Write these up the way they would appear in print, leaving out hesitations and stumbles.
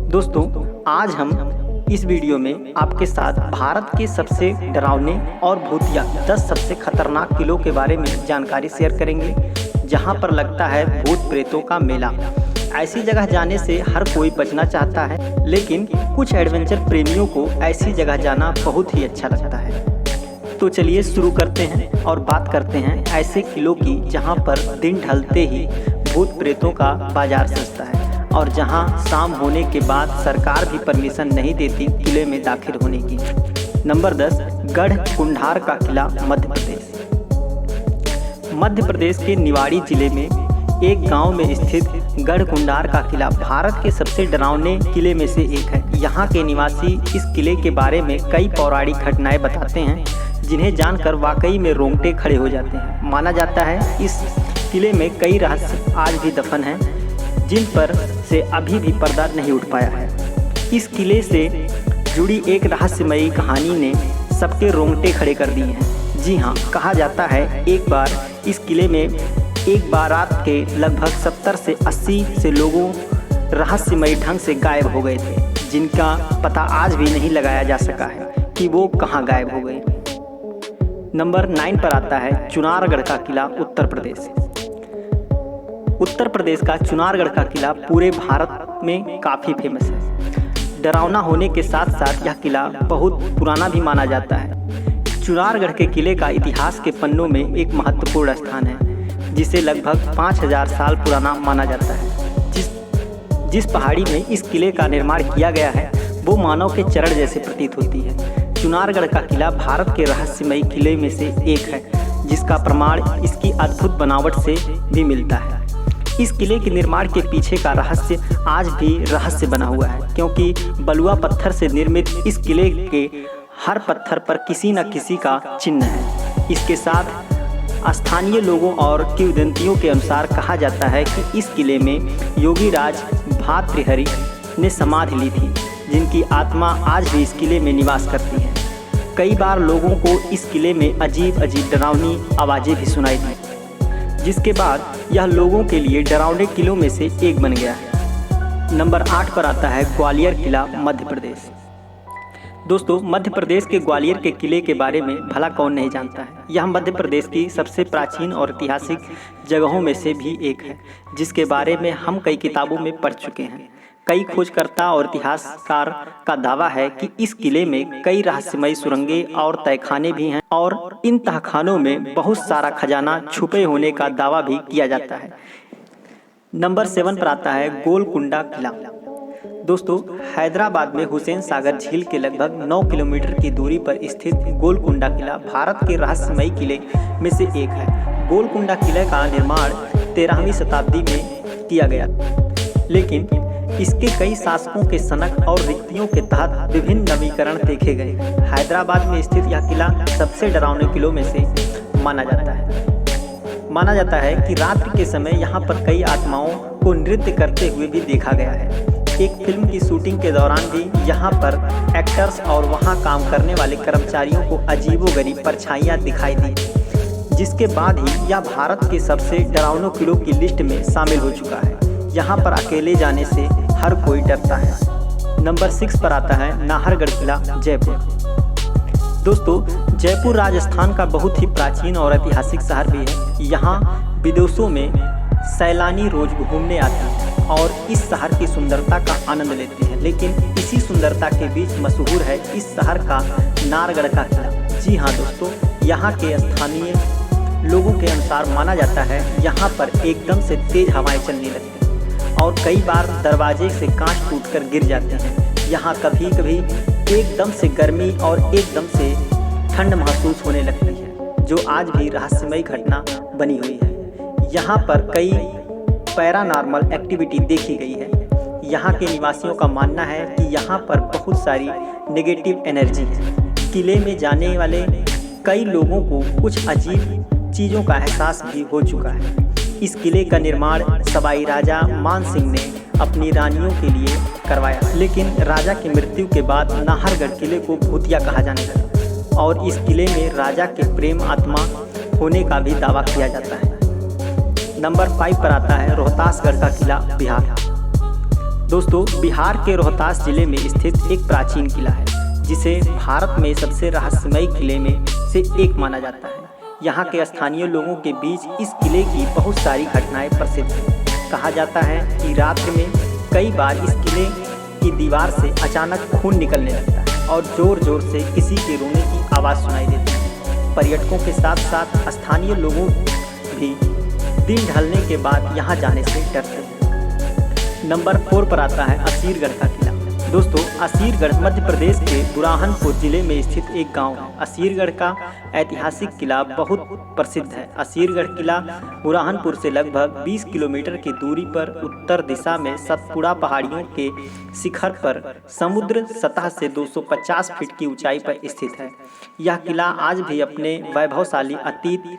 दोस्तों, आज हम इस वीडियो में आपके साथ भारत के सबसे डरावने और भूतिया 10 सबसे खतरनाक किलों के बारे में जानकारी शेयर करेंगे, जहां पर लगता है भूत प्रेतों का मेला। ऐसी जगह जाने से हर कोई बचना चाहता है, लेकिन कुछ एडवेंचर प्रेमियों को ऐसी जगह जाना बहुत ही अच्छा लगता है। तो चलिए शुरू करते हैं और बात करते हैं ऐसे किलों की जहां पर दिन ढलते ही भूत प्रेतों का बाजार सजता है और जहां शाम होने के बाद सरकार भी परमिशन नहीं देती किले में दाखिल होने की। नंबर 10, गढ़ कुंडार का किला, मध्य प्रदेश। मध्य प्रदेश के निवाड़ी जिले में एक गांव में स्थित गढ़ कुंडार का किला भारत के सबसे डरावने किले में से एक है। यहाँ के निवासी इस किले के बारे में कई पौराणिक घटनाएं बताते हैं, जिन्हें जानकर वाकई में रोंगटे खड़े हो जाते हैं। माना जाता है इस किले में कई रहस्य आज भी दफन हैं, जिन पर से अभी भी पर्दा नहीं उठ पाया है। इस किले से जुड़ी एक रहस्यमयी कहानी ने सबके रोंगटे खड़े कर दिए हैं। जी हाँ, कहा जाता है एक बार इस किले में एक बारात के लगभग 70 से 80 से लोगों रहस्यमयी ढंग से गायब हो गए थे, जिनका पता आज भी नहीं लगाया जा सका है कि वो कहाँ गायब हो गए। नंबर 9 पर आता है चुनारगढ़ का किला, उत्तर प्रदेश। उत्तर प्रदेश का चुनारगढ़ का किला पूरे भारत में काफ़ी फेमस है। डरावना होने के साथ साथ यह किला बहुत पुराना भी माना जाता है। चुनारगढ़ के किले का इतिहास के पन्नों में एक महत्वपूर्ण स्थान है, जिसे लगभग 5000 साल पुराना माना जाता है। जिस पहाड़ी में इस किले का निर्माण किया गया है वो मानव के चरण जैसे प्रतीत होती है। चुनारगढ़ का किला भारत के रहस्यमयी किले में से एक है, जिसका प्रमाण इसकी अद्भुत बनावट से भी मिलता है। इस किले के निर्माण के पीछे का रहस्य आज भी रहस्य बना हुआ है, क्योंकि बलुआ पत्थर से निर्मित इस किले के हर पत्थर पर किसी न किसी का चिन्ह है। इसके साथ स्थानीय लोगों और किंवदंतियों के अनुसार कहा जाता है कि इस किले में योगी राज भातृहरि ने समाधि ली थी, जिनकी आत्मा आज भी इस किले में निवास करती है। कई बार लोगों को इस किले में अजीब अजीब डरावनी आवाज़ें भी सुनाई दी, जिसके बाद यह लोगों के लिए डरावने किलों में से एक बन गया है। नंबर 8 पर आता है ग्वालियर किला, मध्य प्रदेश। दोस्तों, मध्य प्रदेश के ग्वालियर के किले के बारे में भला कौन नहीं जानता है। यह मध्य प्रदेश की सबसे प्राचीन और ऐतिहासिक जगहों में से भी एक है, जिसके बारे में हम कई किताबों में पढ़ चुके हैं। कई खोजकर्ता और इतिहासकार का दावा है कि इस किले में कई रहस्यमयी सुरंगें और तहखाने भी हैं और इन तहखानों में बहुत सारा खजाना छुपे होने का दावा भी किया जाता है। नंबर 7 पर आता है गोलकुंडा किला। दोस्तों, हैदराबाद में हुसैन सागर झील के लगभग 9 किलोमीटर की दूरी पर स्थित गोलकुंडा किला भारत के रहस्यमयी किले में से एक है। गोलकुंडा किले का निर्माण 13वीं शताब्दी में किया गया, लेकिन इसके कई शासकों के सनक और रिक्तियों के तहत विभिन्न नवीकरण देखे गए। हैदराबाद में स्थित यह किला सबसे डरावने किलों में से माना जाता है। माना जाता है कि रात्रि के समय यहाँ पर कई आत्माओं को नृत्य करते हुए भी देखा गया है। एक फिल्म की शूटिंग के दौरान भी यहाँ पर एक्टर्स और वहाँ काम करने वाले कर्मचारियों को अजीबोगरीब परछाइयाँ दिखाई दी, जिसके बाद ही यह भारत के सबसे डरावने किलों की लिस्ट में शामिल हो चुका है। यहाँ पर अकेले जाने से हर कोई डरता है। नंबर 6 पर आता है नाहरगढ़ किला, जयपुर। दोस्तों, जयपुर राजस्थान का बहुत ही प्राचीन और ऐतिहासिक शहर भी है। यहाँ विदेशों में सैलानी रोज घूमने आते हैं और इस शहर की सुंदरता का आनंद लेते हैं, लेकिन इसी सुंदरता के बीच मशहूर है इस शहर का नाहरगढ़ का किला। जी हाँ दोस्तों, यहाँ के स्थानीय लोगों के अनुसार माना जाता है यहाँ पर एकदम से तेज हवाएं चलने लगती हैं और कई बार दरवाजे से कांच टूटकर गिर जाते हैं। यहाँ कभी कभी एकदम से गर्मी और एकदम से ठंड महसूस होने लगती है, जो आज भी रहस्यमयी घटना बनी हुई है। यहाँ पर कई पैरानॉर्मल एक्टिविटी देखी गई है। यहाँ के निवासियों का मानना है कि यहाँ पर बहुत सारी नेगेटिव एनर्जी है। किले में जाने वाले कई लोगों को कुछ अजीब चीज़ों का एहसास भी हो चुका है। इस किले का निर्माण सवाई राजा मान सिंह ने अपनी रानियों के लिए करवाया, लेकिन राजा की मृत्यु के बाद नाहरगढ़ किले को भूतिया कहा जाने लगा और इस किले में राजा के प्रेम आत्मा होने का भी दावा किया जाता है। नंबर 5 पर आता है रोहतासगढ़ का किला, बिहार। दोस्तों, बिहार के रोहतास जिले में स्थित एक प्राचीन किला है जिसे भारत में सबसे रहस्यमय किले में से एक माना जाता है। यहाँ के स्थानीय लोगों के बीच इस किले की बहुत सारी घटनाएं प्रसिद्ध हैं। कहा जाता है कि रात्रि में कई बार इस किले की दीवार से अचानक खून निकलने लगता है और ज़ोर ज़ोर से किसी के रोने की आवाज़ सुनाई देती है। पर्यटकों के साथ साथ स्थानीय लोगों भी दिन ढलने के बाद यहाँ जाने से डरते हैं। नंबर 4 पर आता है असीरगढ़ का किला। दोस्तों, असीरगढ़ मध्य प्रदेश के बुरहानपुर जिले में स्थित एक गांव है। असीरगढ़ का ऐतिहासिक किला बहुत प्रसिद्ध है। असीरगढ़ किला बुरहानपुर से लगभग 20 किलोमीटर की दूरी पर उत्तर दिशा में सतपुड़ा पहाड़ियों के शिखर पर समुद्र सतह से 250 फीट की ऊंचाई पर स्थित है। यह किला आज भी अपने वैभवशाली अतीत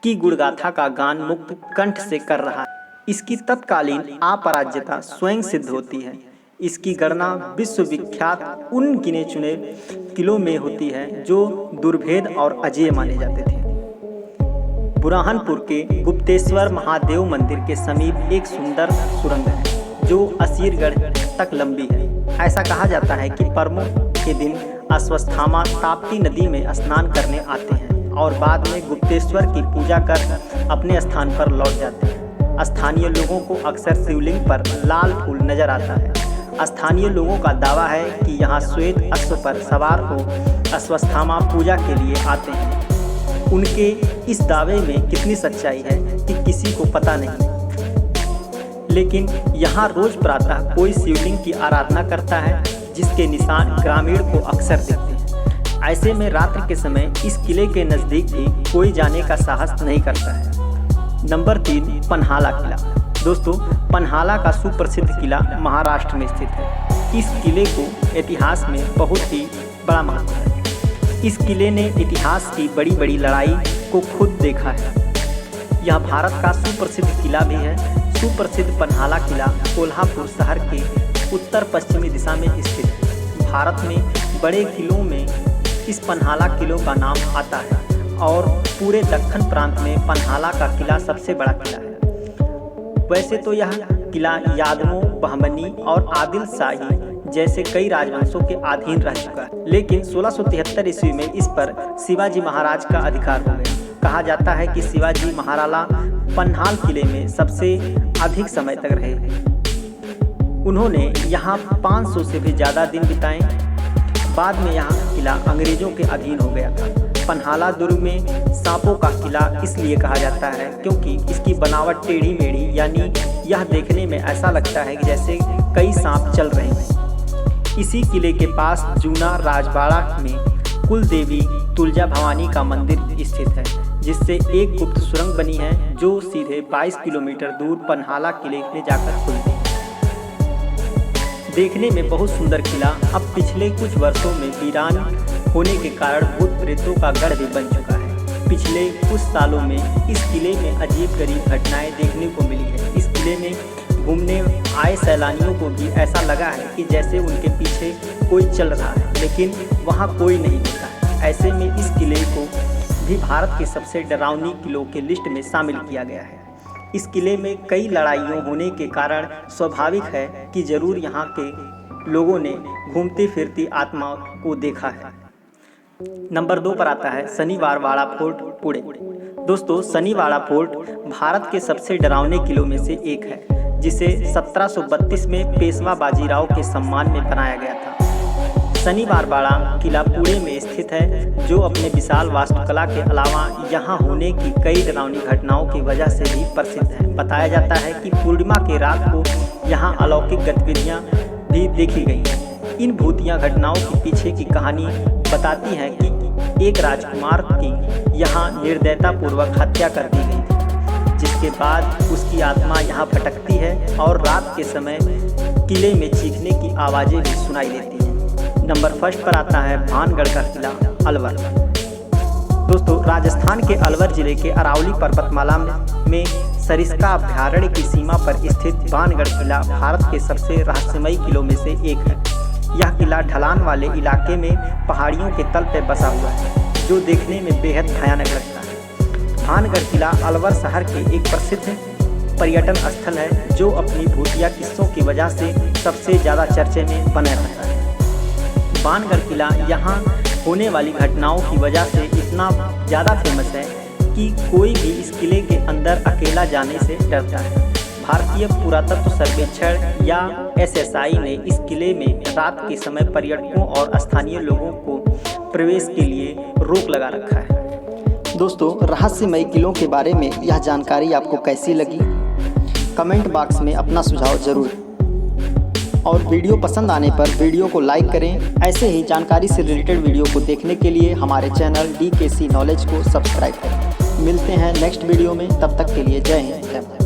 की गुणगाथा का गान मुक्त कंठ से कर रहा है। इसकी तत्कालीन अपराज्यता स्वयं सिद्ध होती है। इसकी गणना विश्वविख्यात उन गिने चुने किलों में होती है जो दुर्भेद और अजेय माने जाते थे। बुरहानपुर के गुप्तेश्वर महादेव मंदिर के समीप एक सुंदर सुरंग है जो असीरगढ़ तक लंबी है। ऐसा कहा जाता है कि पर्वों के दिन अश्वत्थामा ताप्ती नदी में स्नान करने आते हैं और बाद में गुप्तेश्वर की पूजा कर अपने स्थान पर लौट जाते हैं। स्थानीय लोगों को अक्सर शिवलिंग पर लाल फूल नजर आता है। स्थानीय लोगों का दावा है कि यहाँ श्वेत अश्व पर सवार हो अश्वत्थामा पूजा के लिए आते हैं। उनके इस दावे में कितनी सच्चाई है कि किसी को पता नहीं, लेकिन यहाँ रोज प्रातः कोई शिवलिंग की आराधना करता है जिसके निशान ग्रामीण को अक्सर दिखते हैं। ऐसे में रात्रि के समय इस किले के नज़दीक भी कोई जाने का साहस नहीं करता है। नंबर 3, पन्हाला किला। दोस्तों, पन्हाला का सुप्रसिद्ध किला महाराष्ट्र में स्थित है। इस किले को इतिहास में बहुत ही बड़ा महत्व है। इस किले ने इतिहास की बड़ी बड़ी लड़ाई को खुद देखा है। यह भारत का सुप्रसिद्ध किला भी है। सुप्रसिद्ध पन्हाला किला कोल्हापुर शहर के उत्तर पश्चिमी दिशा में स्थित है। भारत में बड़े किलों में इस पन्हाला किलों का नाम आता है और पूरे दक्खन प्रांत में पन्हाला का किला सबसे बड़ा किला है। वैसे तो यह किला यादवों, बहमनी और आदिल शाही जैसे कई राजवंशों के अधीन रह चुका है, लेकिन 1673 ईस्वी में इस पर शिवाजी महाराज का अधिकार हो गया। कहा जाता है कि शिवाजी महाराला पन्हाल किले में सबसे अधिक समय तक रहे। उन्होंने यहाँ 500 से भी ज़्यादा दिन बिताए। बाद में यह किला अंग्रेजों के अधीन हो गया था। पन्हाला दुर्ग में सांपों का किला इसलिए कहा जाता है क्योंकि इसकी बनावट टेढ़ी मेढ़ी, यानी यह देखने में ऐसा लगता है कि जैसे कई सांप चल रहे हैं। इसी किले के पास जूना राजवाड़ा में कुल देवी तुलजा भवानी का मंदिर स्थित है, जिससे एक गुप्त सुरंग बनी है जो सीधे 22 किलोमीटर दूर पन्हाला किले में जाकर खुलती है। देखने में बहुत सुंदर किला अब पिछले कुछ वर्षों में वीरान होने के कारण भूत प्रेतों का गढ़ भी बन चुका है। पिछले कुछ सालों में इस किले में अजीब-गरीब घटनाएं देखने को मिली है। इस किले में घूमने आए सैलानियों को भी ऐसा लगा है कि जैसे उनके पीछे कोई चल रहा है, लेकिन वहां कोई नहीं होता है। ऐसे में इस किले को भी भारत के सबसे डरावनी किलों के लिस्ट में शामिल किया गया है। इस किले में कई लड़ाइयों होने के कारण स्वाभाविक है कि जरूर यहाँ के लोगों ने घूमती फिरती आत्मा को देखा है। नंबर 2 पर आता है शनिवारवाड़ा फोर्ट, पुणे। दोस्तों, शनिवाड़ा फोर्ट भारत के सबसे डरावने किलों में से एक है, जिसे 1732 में पेशवा बाजीराव के सम्मान में बनाया गया था। शनिवारवाड़ा किला पुणे में स्थित है, जो अपने विशाल वास्तुकला के अलावा यहाँ होने की कई डरावनी घटनाओं की वजह से भी प्रसिद्ध है। बताया जाता है कि पूर्णिमा के रात को यहाँ अलौकिक गतिविधियाँ भी देखी गई हैं। इन भूतिया घटनाओं के पीछे की कहानी बताती है कि एक राजकुमार की यहाँ निर्दयतापूर्वक हत्या कर दी गई थी, जिसके बाद उसकी आत्मा यहाँ भटकती है और रात के समय किले में चीखने की आवाज़ें भी सुनाई देती हैं। नंबर 1 पर आता है भानगढ़ का किला, अलवर। दोस्तों, राजस्थान के अलवर जिले के अरावली पर्वतमाला में सरिस्का अभयारण्य की सीमा पर स्थित भानगढ़ किला भारत के सबसे रहस्यमय किलों में से एक है। यह किला ढलान वाले इलाके में पहाड़ियों के तल पर बसा हुआ है, जो देखने में बेहद भयानक लगता है। भानगढ़ किला अलवर शहर के एक प्रसिद्ध पर्यटन स्थल है जो अपनी भूतिया किस्सों की वजह से सबसे ज़्यादा चर्चे में बना रहता है। बाणगढ़ किला यहाँ होने वाली घटनाओं की वजह से इतना ज़्यादा फेमस है कि कोई भी इस किले के अंदर अकेला जाने से डरता है। भारतीय पुरातत्व सर्वेक्षण या SSI ने इस किले में रात के समय पर्यटकों और स्थानीय लोगों को प्रवेश के लिए रोक लगा रखा है। दोस्तों, रहस्यमयी किलों के बारे में यह जानकारी आपको कैसी लगी? कमेंट बॉक्स में अपना सुझाव जरूर और वीडियो पसंद आने पर वीडियो को लाइक करें। ऐसे ही जानकारी से रिलेटेड वीडियो को देखने के लिए हमारे चैनल DKC नॉलेज को सब्सक्राइब करें। मिलते हैं नेक्स्ट वीडियो में, तब तक के लिए जय हिंद।